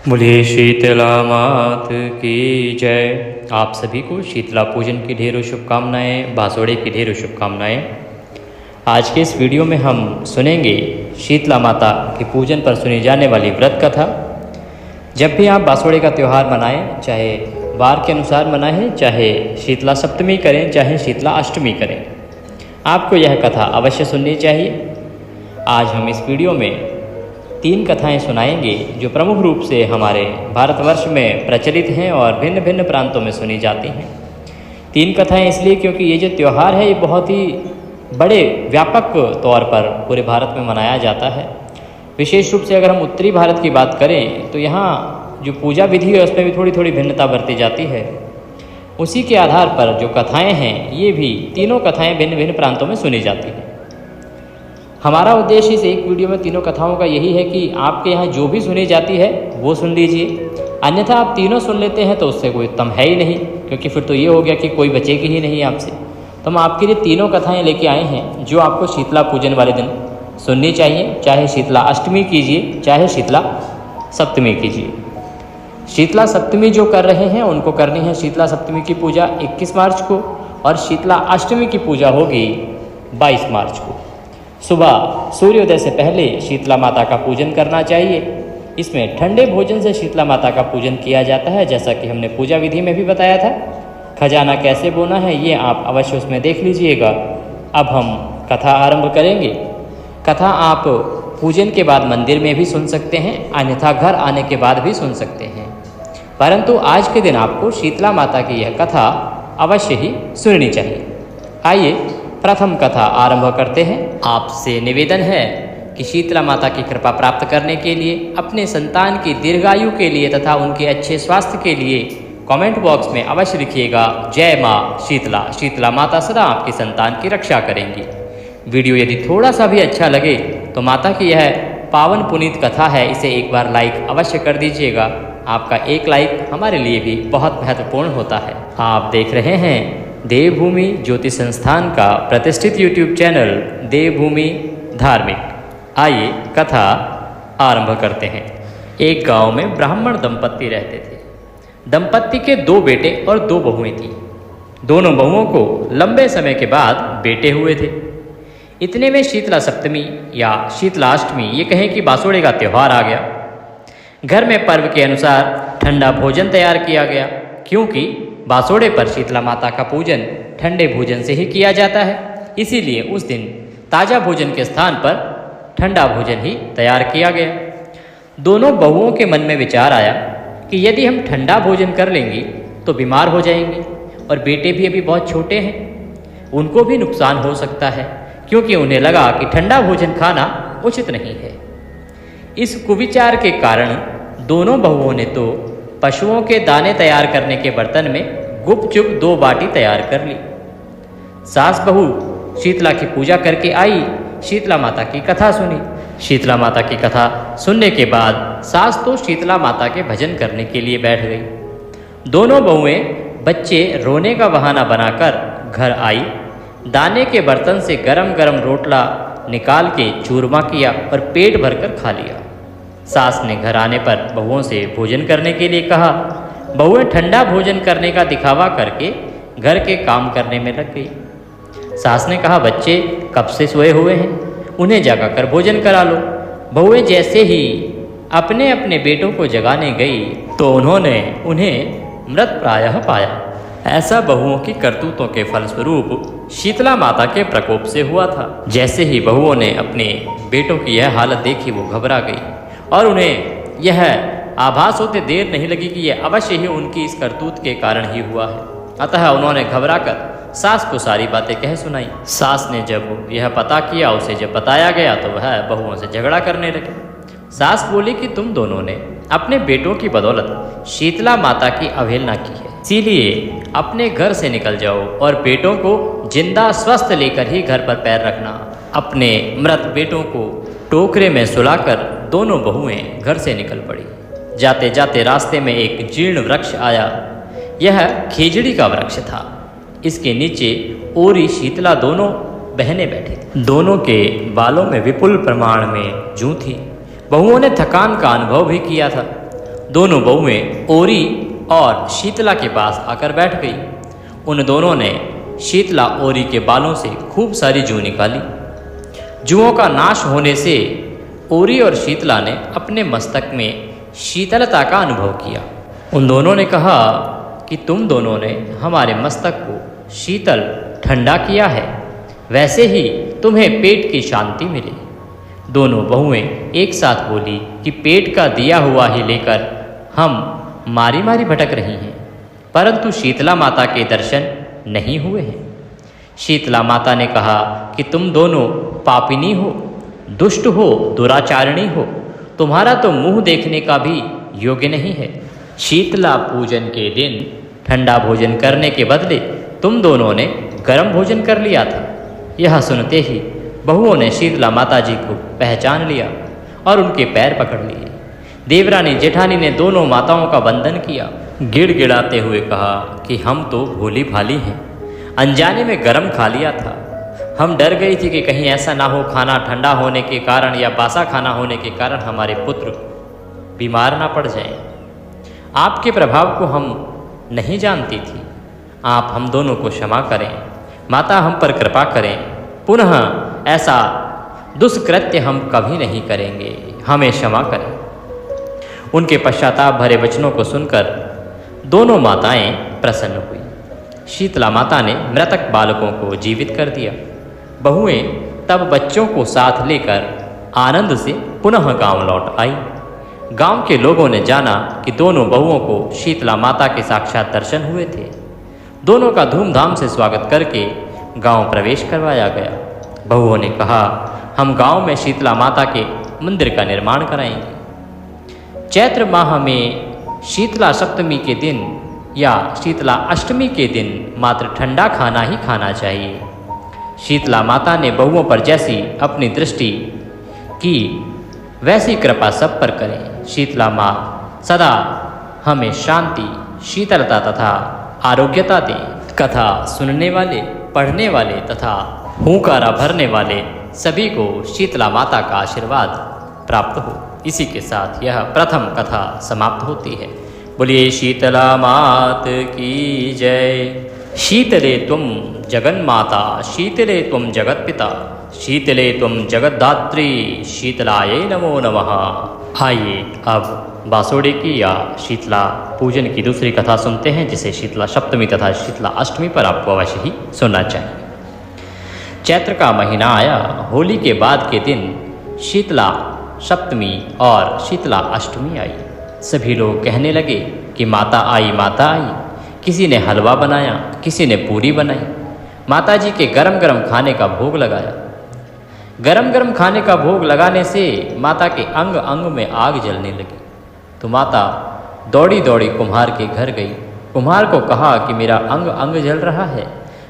बोलिए शीतला मात की जय। आप सभी को शीतला पूजन की ढेरों शुभकामनाएं, बासोड़े की ढेरों शुभकामनाएं। आज के इस वीडियो में हम सुनेंगे शीतला माता के पूजन पर सुनी जाने वाली व्रत कथा। जब भी आप बासोड़े का त्यौहार मनाएं, चाहे वार के अनुसार मनाएं, चाहे शीतला सप्तमी करें, चाहे शीतला अष्टमी करें, आपको यह कथा अवश्य सुननी चाहिए। आज हम इस वीडियो में 3 कथाएं सुनाएंगे जो प्रमुख रूप से हमारे भारतवर्ष में प्रचलित हैं और भिन्न भिन्न प्रांतों में सुनी जाती हैं। 3 कथाएं इसलिए क्योंकि ये जो त्यौहार है ये बहुत ही बड़े व्यापक तौर पर पूरे भारत में मनाया जाता है। विशेष रूप से अगर हम उत्तरी भारत की बात करें तो यहाँ जो पूजा विधि है उसमें भी थोड़ी थोड़ी भिन्नता बरती जाती है। उसी के आधार पर जो कथाएँ हैं ये भी तीनों कथाएँ भिन्न भिन्न प्रांतों में सुनी जाती हैं। हमारा उद्देश्य इस एक वीडियो में तीनों कथाओं का यही है कि आपके यहाँ जो भी सुनी जाती है वो सुन लीजिए, अन्यथा आप तीनों सुन लेते हैं तो उससे कोई उत्तम है ही नहीं, क्योंकि फिर तो ये हो गया कि कोई बचेगी ही नहीं आपसे। तो हम आपके लिए तीनों कथाएं लेके आए हैं जो आपको शीतला पूजन वाले दिन सुननी चाहिए, चाहे शीतला अष्टमी कीजिए चाहे शीतला सप्तमी कीजिए। शीतला सप्तमी जो कर रहे हैं उनको करनी है शीतला सप्तमी की पूजा 21 मार्च को, और शीतला अष्टमी की पूजा होगी 22 मार्च को। सुबह सूर्योदय से पहले शीतला माता का पूजन करना चाहिए। इसमें ठंडे भोजन से शीतला माता का पूजन किया जाता है, जैसा कि हमने पूजा विधि में भी बताया था। खजाना कैसे बोना है ये आप अवश्य उसमें देख लीजिएगा। अब हम कथा आरंभ करेंगे। कथा आप पूजन के बाद मंदिर में भी सुन सकते हैं, अन्यथा घर आने के बाद भी सुन सकते हैं, परंतु आज के दिन आपको शीतला माता की यह कथा अवश्य ही सुननी चाहिए। आइए प्रथम कथा आरंभ करते हैं। आपसे निवेदन है कि शीतला माता की कृपा प्राप्त करने के लिए, अपने संतान की दीर्घायु के लिए तथा उनके अच्छे स्वास्थ्य के लिए कमेंट बॉक्स में अवश्य लिखिएगा जय माँ शीतला। शीतला माता सदा आपकी संतान की रक्षा करेंगी। वीडियो यदि थोड़ा सा भी अच्छा लगे तो माता की यह पावन पुनीत कथा है, इसे एक बार लाइक अवश्य कर दीजिएगा। आपका एक लाइक हमारे लिए भी बहुत महत्वपूर्ण होता है। आप देख रहे हैं देवभूमि ज्योति संस्थान का प्रतिष्ठित यूट्यूब चैनल देवभूमि धार्मिक। आइए कथा आरंभ करते हैं। एक गांव में ब्राह्मण दंपत्ति रहते थे। दंपत्ति के 2 बेटे और 2 बहुएं थीं। दोनों बहुओं को लंबे समय के बाद बेटे हुए थे। इतने में शीतला सप्तमी या शीतला अष्टमी, ये कहें कि बासोड़े का त्यौहार आ गया। घर में पर्व के अनुसार ठंडा भोजन तैयार किया गया, क्योंकि बासोड़े पर शीतला माता का पूजन ठंडे भोजन से ही किया जाता है। इसीलिए उस दिन ताज़ा भोजन के स्थान पर ठंडा भोजन ही तैयार किया गया। दोनों बहुओं के मन में विचार आया कि यदि हम ठंडा भोजन कर लेंगे तो बीमार हो जाएंगे, और बेटे भी अभी बहुत छोटे हैं, उनको भी नुकसान हो सकता है, क्योंकि उन्हें लगा कि ठंडा भोजन खाना उचित नहीं है। इस कुविचार के कारण दोनों बहुओं ने तो पशुओं के दाने तैयार करने के बर्तन में गुपचुप 2 बाटी तैयार कर ली। सास बहू शीतला की पूजा करके आई, शीतला माता की कथा सुनी। शीतला माता की कथा सुनने के बाद सास तो शीतला माता के भजन करने के लिए बैठ गई। दोनों बहुएं बच्चे रोने का बहाना बनाकर घर आई। दाने के बर्तन से गरम गरम रोटला निकाल के चूरमा किया और पेट भरकर खा लिया। सास ने घर आने पर बहुओं से भोजन करने के लिए कहा। बहुएं ठंडा भोजन करने का दिखावा करके घर के काम करने में लग गई। सास ने कहा, बच्चे कब से सोए हुए हैं, उन्हें जगाकर भोजन करा लो। बहुएं जैसे ही अपने अपने बेटों को जगाने गई तो उन्होंने उन्हें मृत प्रायः पाया। ऐसा बहुओं की करतूतों के फलस्वरूप शीतला माता के प्रकोप से हुआ था। जैसे ही बहुओं ने अपने बेटों की यह हालत देखी वो घबरा गई, और उन्हें यह आभास होते देर नहीं लगी कि यह अवश्य ही उनकी इस करतूत के कारण ही हुआ है। अतः उन्होंने घबराकर सास को सारी बातें कह सुनाई। सास ने जब यह पता किया, उसे जब बताया गया तो वह बहुओं से झगड़ा करने लगे। सास बोली कि तुम दोनों ने अपने बेटों की बदौलत शीतला माता की अवहेलना की है, इसीलिए अपने घर से निकल जाओ और बेटों को जिंदा स्वस्थ लेकर ही घर पर पैर रखना। अपने मृत बेटों को टोकरे में सुलाकर दोनों बहुएं घर से निकल पड़ी। जाते जाते रास्ते में एक जीर्ण वृक्ष आया। यह खेजड़ी का वृक्ष था। इसके नीचे ओरी शीतला दोनों बहनें बैठी थी। दोनों के बालों में विपुल प्रमाण में जूं थी। बहुओं ने थकान का अनुभव भी किया था। दोनों बहुएं ओरी और शीतला के पास आकर बैठ गई। उन दोनों ने शीतला ओरी के बालों से खूब सारी जूं निकाली। जुओं का नाश होने से ओरी और शीतला ने अपने मस्तक में शीतलता का अनुभव किया। उन दोनों ने कहा कि तुम दोनों ने हमारे मस्तक को शीतल ठंडा किया है, वैसे ही तुम्हें पेट की शांति मिले। दोनों बहुएं एक साथ बोली कि पेट का दिया हुआ ही लेकर हम मारी मारी भटक रही हैं, परंतु शीतला माता के दर्शन नहीं हुए हैं। शीतला माता ने कहा कि तुम दोनों पापिनी हो, दुष्ट हो, दुराचारिणी हो, तुम्हारा तो मुंह देखने का भी योग्य नहीं है। शीतला पूजन के दिन ठंडा भोजन करने के बदले तुम दोनों ने गर्म भोजन कर लिया था। यह सुनते ही बहुओं ने शीतला माता जी को पहचान लिया और उनके पैर पकड़ लिए। देवरानी जेठानी ने दोनों माताओं का वंदन किया। गिड़गिड़ाते हुए कहा कि हम तो भोली भाली हैं, अनजाने में गर्म खा लिया था। हम डर गई थी कि कहीं ऐसा ना हो खाना ठंडा होने के कारण या बासा खाना होने के कारण हमारे पुत्र बीमार ना पड़ जाएं। आपके प्रभाव को हम नहीं जानती थी। आप हम दोनों को क्षमा करें, माता हम पर कृपा करें। पुनः ऐसा दुष्कृत्य हम कभी नहीं करेंगे, हमें क्षमा करें। उनके पश्चाताप भरे वचनों को सुनकर दोनों माताएं प्रसन्न हुई। शीतला माता ने मृतक बालकों को जीवित कर दिया। बहुएं तब बच्चों को साथ लेकर आनंद से पुनः गांव लौट आई। गांव के लोगों ने जाना कि दोनों बहुओं को शीतला माता के साक्षात दर्शन हुए थे। दोनों का धूमधाम से स्वागत करके गांव प्रवेश करवाया गया। बहुओं ने कहा, हम गांव में शीतला माता के मंदिर का निर्माण कराएंगे। चैत्र माह में शीतला सप्तमी के दिन या शीतला अष्टमी के दिन मात्र ठंडा खाना ही खाना चाहिए। शीतला माता ने बहुओं पर जैसी अपनी दृष्टि की वैसी कृपा सब पर करें। शीतला माँ सदा हमें शांति, शीतलता तथा आरोग्यता दें। कथा सुनने वाले, पढ़ने वाले तथा हुंकारा भरने वाले सभी को शीतला माता का आशीर्वाद प्राप्त हो। इसी के साथ यह प्रथम कथा समाप्त होती है। बोलिए शीतला मात की जय। शीतले त्वं जगन्माता, शीतले त्वं जगत्पिता, शीतले त्वं जगद्धात्री, शीतलायै नमो नमः। आइए अब बासोड़े की या शीतला पूजन की दूसरी कथा सुनते हैं, जिसे शीतला सप्तमी तथा शीतला अष्टमी पर आपको अवश्य ही सुनना चाहिए। चैत्र का महीना आया। होली के बाद के दिन शीतला सप्तमी और शीतला अष्टमी आई। सभी लोग कहने लगे कि माता आई, माता आई। किसी ने हलवा बनाया, किसी ने पूरी बनाई। माता जी के गरम गरम खाने का भोग लगाया। गरम गरम खाने का भोग लगाने से माता के अंग अंग में आग जलने लगी। तो माता दौड़ी दौड़ी कुम्हार के घर गई। कुम्हार को कहा कि मेरा अंग अंग जल रहा है,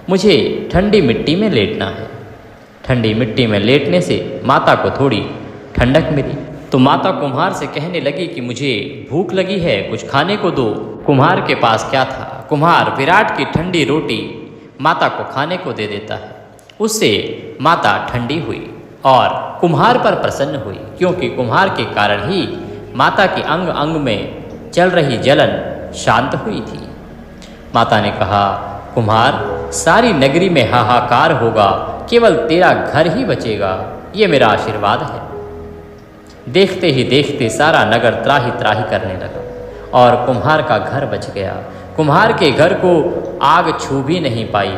मुझे ठंडी मिट्टी में लेटना है। ठंडी मिट्टी में लेटने से माता को थोड़ी ठंडक मिली। तो माता कुम्हार से कहने लगी कि मुझे भूख लगी है, कुछ खाने को दो। कुम्हार के पास क्या था? कुम्हार विराट की ठंडी रोटी माता को खाने को दे देता है। उससे माता ठंडी हुई और कुम्हार पर प्रसन्न हुई, क्योंकि कुम्हार के कारण ही माता के अंग अंग में चल रही जलन शांत हुई थी। माता ने कहा, कुम्हार, सारी नगरी में हाहाकार होगा, केवल तेरा घर ही बचेगा, ये मेरा आशीर्वाद है। देखते ही देखते सारा नगर त्राही त्राही करने लगा और कुम्हार का घर बच गया। कुम्हार के घर को आग छू भी नहीं पाई।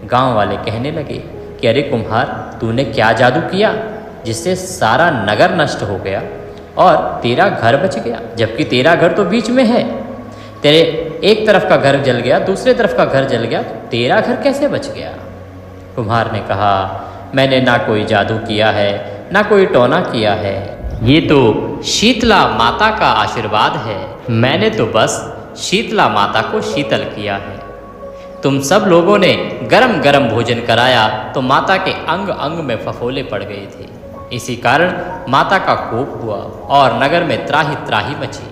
गांव वाले कहने लगे कि अरे कुम्हार, तूने क्या जादू किया जिससे सारा नगर नष्ट हो गया और तेरा घर बच गया, जबकि तेरा घर तो बीच में है। तेरे एक तरफ का घर जल गया, दूसरे तरफ का घर जल गया, तेरा घर कैसे बच गया? कुम्हार ने कहा, मैंने ना कोई जादू किया है, ना कोई टोना किया है, ये तो शीतला माता का आशीर्वाद है। मैंने तो बस शीतला माता को शीतल किया है। तुम सब लोगों ने गरम गरम भोजन कराया तो माता के अंग अंग में फफोले पड़ गए थे। इसी कारण माता का कोप हुआ और नगर में त्राही त्राही मची।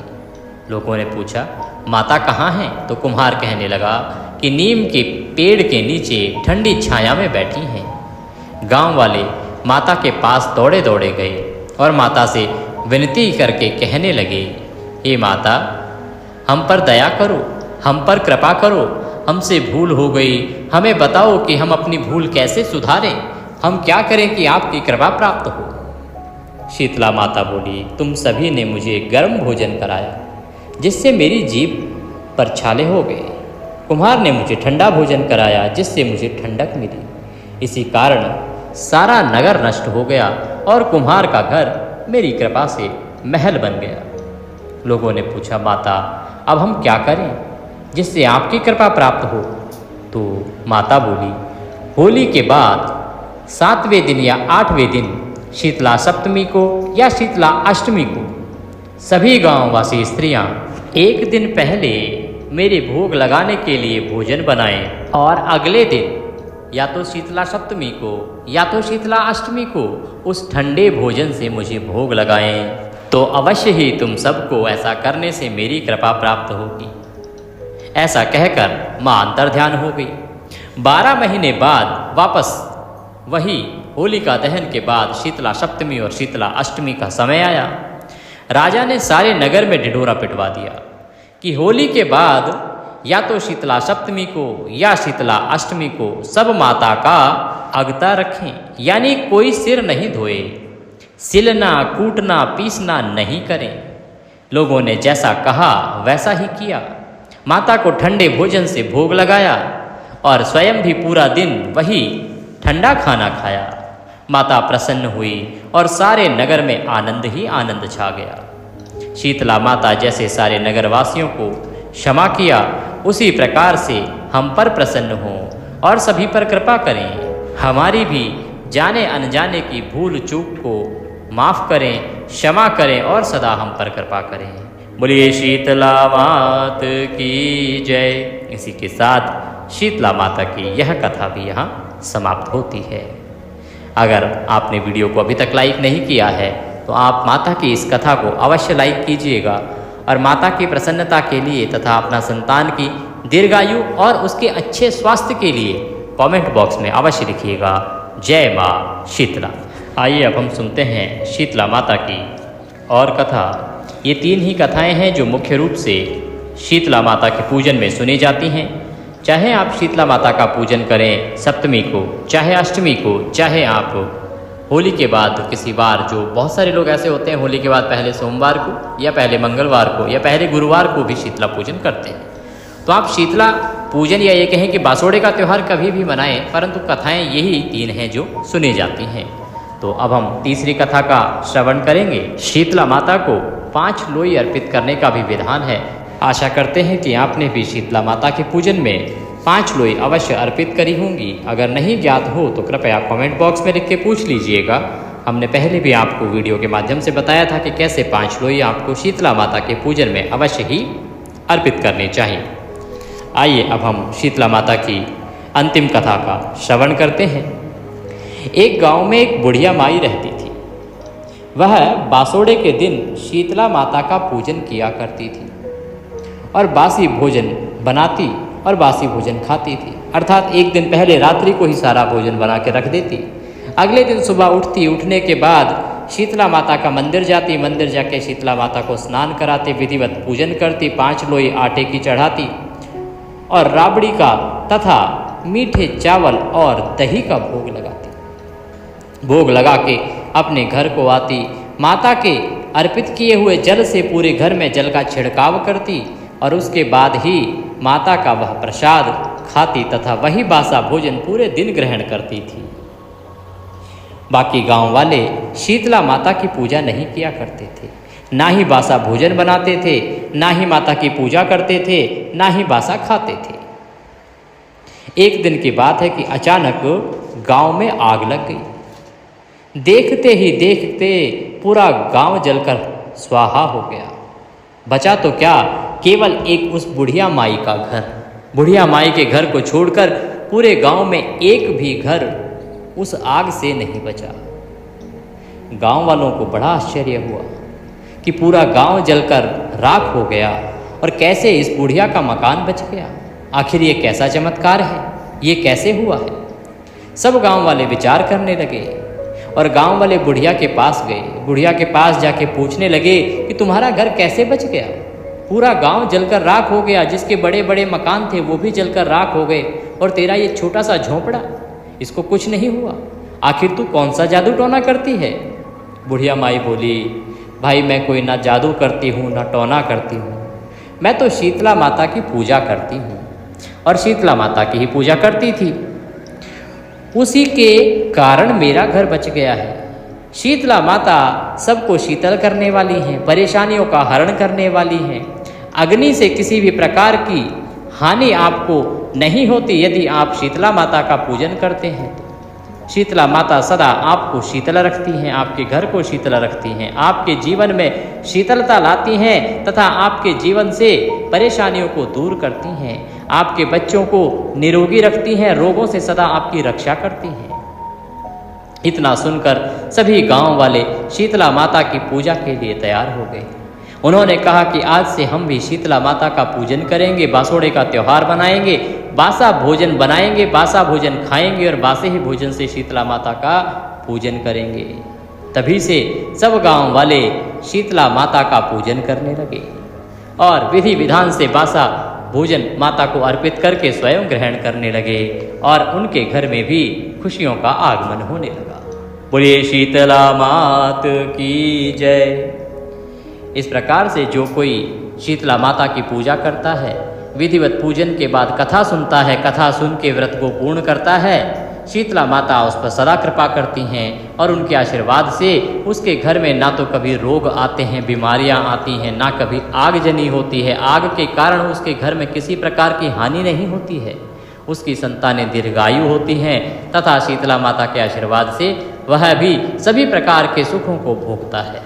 लोगों ने पूछा, माता कहाँ हैं? तो कुम्हार कहने लगा कि नीम के पेड़ के नीचे ठंडी छाया में बैठी हैं। गांव वाले माता के पास दौड़े दौड़े गए और माता से विनती करके कहने लगे हे माता, हम पर दया करो, हम पर कृपा करो, हमसे भूल हो गई, हमें बताओ कि हम अपनी भूल कैसे सुधारें, हम क्या करें कि आपकी कृपा प्राप्त हो। शीतला माता बोली, तुम सभी ने मुझे गर्म भोजन कराया जिससे मेरी जीभ पर छाले हो गए। कुम्हार ने मुझे ठंडा भोजन कराया जिससे मुझे ठंडक मिली। इसी कारण सारा नगर नष्ट हो गया और कुम्हार का घर मेरी कृपा से महल बन गया। लोगों ने पूछा, माता अब हम क्या करें जिससे आपकी कृपा प्राप्त हो। तो माता बोली, होली के बाद 7वें दिन या 8वें दिन, शीतला सप्तमी को या शीतला अष्टमी को, सभी गांववासी स्त्रियां एक दिन पहले मेरे भोग लगाने के लिए भोजन बनाएं और अगले दिन या तो शीतला सप्तमी को या तो शीतला अष्टमी को उस ठंडे भोजन से मुझे भोग लगाएं, तो अवश्य ही तुम सबको ऐसा करने से मेरी कृपा प्राप्त होगी। ऐसा कहकर माँ अंतर्ध्यान हो गई। 12 महीने बाद वापस वही होलिका दहन के बाद शीतला सप्तमी और शीतला अष्टमी का समय आया। राजा ने सारे नगर में ढिढोरा पिटवा दिया कि होली के बाद या तो शीतला सप्तमी को या शीतला अष्टमी को सब माता का अगता रखें, यानी कोई सिर नहीं धोए, सिलना कूटना पीसना नहीं करें। लोगों ने जैसा कहा वैसा ही किया। माता को ठंडे भोजन से भोग लगाया और स्वयं भी पूरा दिन वही ठंडा खाना खाया। माता प्रसन्न हुई और सारे नगर में आनंद ही आनंद छा गया। शीतला माता जैसे सारे नगरवासियों को क्षमा किया, उसी प्रकार से हम पर प्रसन्न हों और सभी पर कृपा करें। हमारी भी जाने अनजाने की भूल चूक को माफ़ करें, क्षमा करें और सदा हम पर कृपा करें। बोलिए शीतला मात की जय। इसी के साथ शीतला माता की यह कथा भी यहाँ समाप्त होती है। अगर आपने वीडियो को अभी तक लाइक नहीं किया है तो आप माता की इस कथा को अवश्य लाइक कीजिएगा और माता की प्रसन्नता के लिए तथा अपना संतान की दीर्घायु और उसके अच्छे स्वास्थ्य के लिए कमेंट बॉक्स में अवश्य लिखिएगा जय माँ शीतला। आइए अब हम सुनते हैं शीतला माता की और कथा। ये 3 ही कथाएं हैं जो मुख्य रूप से शीतला माता के पूजन में सुनी जाती हैं। चाहे आप शीतला माता का पूजन करें सप्तमी को, चाहे अष्टमी को, चाहे आप होली के बाद किसी बार, जो बहुत सारे लोग ऐसे होते हैं होली के बाद पहले सोमवार को या पहले मंगलवार को या पहले गुरुवार को भी शीतला पूजन करते हैं। तो आप शीतला पूजन या ये कहें कि बासोड़े का त्यौहार कभी भी मनाएं, परंतु कथाएं यही 3 हैं जो सुनी जाती हैं। तो अब हम तीसरी कथा का श्रवण करेंगे। शीतला माता को 5 लोई अर्पित करने का भी विधान है। आशा करते हैं कि आपने भी शीतला माता के पूजन में 5 लोई अवश्य अर्पित करी होंगी। अगर नहीं ज्ञात हो तो कृपया कमेंट बॉक्स में लिख के पूछ लीजिएगा। हमने पहले भी आपको वीडियो के माध्यम से बताया था कि कैसे 5 लोई आपको शीतला माता के पूजन में अवश्य ही अर्पित करनी चाहिए। आइए अब हम शीतला माता की अंतिम कथा का श्रवण करते हैं। एक गांव में एक बुढ़िया माई रहती थी। वह बासोड़े के दिन शीतला माता का पूजन किया करती थी और बासी भोजन बनाती और बासी भोजन खाती थी। अर्थात एक दिन पहले रात्रि को ही सारा भोजन बना के रख देती। अगले दिन सुबह उठती, उठने के बाद शीतला माता का मंदिर जाती, मंदिर जाके शीतला माता को स्नान कराती, विधिवत पूजन करती, 5 लोई आटे की चढ़ाती और राबड़ी का तथा मीठे चावल और दही का भोग लगाती। भोग लगा के अपने घर को आती, माता के अर्पित किए हुए जल से पूरे घर में जल का छिड़काव करती और उसके बाद ही माता का वह प्रसाद खाती तथा वही बासा भोजन पूरे दिन ग्रहण करती थी। बाकी गांव वाले शीतला माता की पूजा नहीं किया करते थे, ना ही बासा भोजन बनाते थे, ना ही माता की पूजा करते थे, ना ही बासा खाते थे। एक दिन की बात है कि अचानक गांव में आग लग गई। देखते ही देखते पूरा गांव जलकर स्वाहा हो गया। बचा तो क्या, केवल एक उस बुढ़िया माई का घर। बुढ़िया माई के घर को छोड़कर पूरे गांव में एक भी घर उस आग से नहीं बचा। गांव वालों को बड़ा आश्चर्य हुआ कि पूरा गांव जलकर राख हो गया और कैसे इस बुढ़िया का मकान बच गया। आखिर ये कैसा चमत्कार है, ये कैसे हुआ है। सब गांव वाले विचार करने लगे और गांव वाले बुढ़िया के पास गए। बुढ़िया के पास जाके पूछने लगे कि तुम्हारा घर कैसे बच गया? पूरा गांव जलकर राख हो गया, जिसके बड़े बड़े मकान थे वो भी जलकर राख हो गए, और तेरा ये छोटा सा झोंपड़ा, इसको कुछ नहीं हुआ। आखिर तू कौन सा जादू टोना करती है? बुढ़िया माई बोली, भाई मैं कोई ना जादू करती हूँ ना टोना करती हूँ, मैं तो शीतला माता की पूजा करती हूँ, और शीतला माता की ही पूजा करती थी, उसी के कारण मेरा घर बच गया है। शीतला माता सबको शीतल करने वाली हैं, परेशानियों का हरण करने वाली हैं। अग्नि से किसी भी प्रकार की हानि आपको नहीं होती यदि आप शीतला माता का पूजन करते हैं। शीतला माता सदा आपको शीतल रखती हैं, आपके घर को शीतल रखती हैं, आपके जीवन में शीतलता लाती हैं तथा आपके जीवन से परेशानियों को दूर करती हैं, आपके बच्चों को निरोगी रखती हैं, रोगों से सदा आपकी रक्षा करती हैं। इतना सुनकर सभी गांव वाले शीतला माता की पूजा के लिए तैयार हो गए। उन्होंने कहा कि आज से हम भी शीतला माता का पूजन करेंगे, बासोड़े का त्यौहार बनाएंगे, बासा भोजन बनाएंगे, बासा भोजन खाएंगे और बासे ही भोजन से शीतला माता का पूजन करेंगे। तभी से सब गांव वाले शीतला माता का पूजन करने लगे और विधि विधान से बासा भोजन माता को अर्पित करके स्वयं ग्रहण करने लगे, और उनके घर में भी खुशियों का आगमन होने लगा। बोलिए शीतला मात की जय। इस प्रकार से जो कोई शीतला माता की पूजा करता है, विधिवत पूजन के बाद कथा सुनता है, कथा सुन के व्रत को पूर्ण करता है, शीतला माता उस पर सदा कृपा करती हैं और उनके आशीर्वाद से उसके घर में ना तो कभी रोग आते हैं, बीमारियां आती हैं, ना कभी आगजनी होती है, आग के कारण उसके घर में किसी प्रकार की हानि नहीं होती है, उसकी संतानें दीर्घायु होती हैं तथा शीतला माता के आशीर्वाद से वह भी सभी प्रकार के सुखों को भोगता है।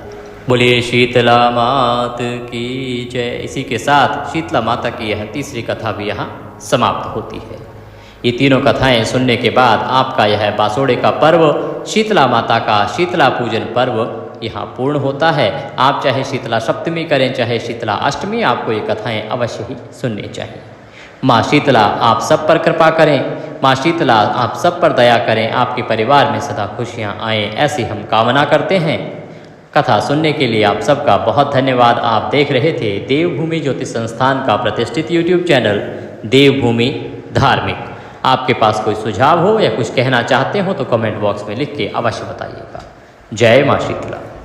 बोलिए शीतला मात की जय। इसी के साथ शीतला माता की यह तीसरी कथा भी यहाँ समाप्त होती है। ये तीनों कथाएं सुनने के बाद आपका यह बासोड़े का पर्व, शीतला माता का शीतला पूजन पर्व यहाँ पूर्ण होता है। आप चाहे शीतला सप्तमी करें चाहे शीतला अष्टमी, आपको ये कथाएं अवश्य ही सुननी चाहिए। माँ शीतला आप सब पर कृपा करें, माँ शीतला आप सब पर दया करें, आपके परिवार में सदा खुशियाँ आएँ, ऐसी हम कामना करते हैं। कथा सुनने के लिए आप सबका बहुत धन्यवाद। आप देख रहे थे देवभूमि ज्योतिष संस्थान का प्रतिष्ठित यूट्यूब चैनल देवभूमि धार्मिक। आपके पास कोई सुझाव हो या कुछ कहना चाहते हो तो कमेंट बॉक्स में लिख के अवश्य बताइएगा। जय माँ शीतला।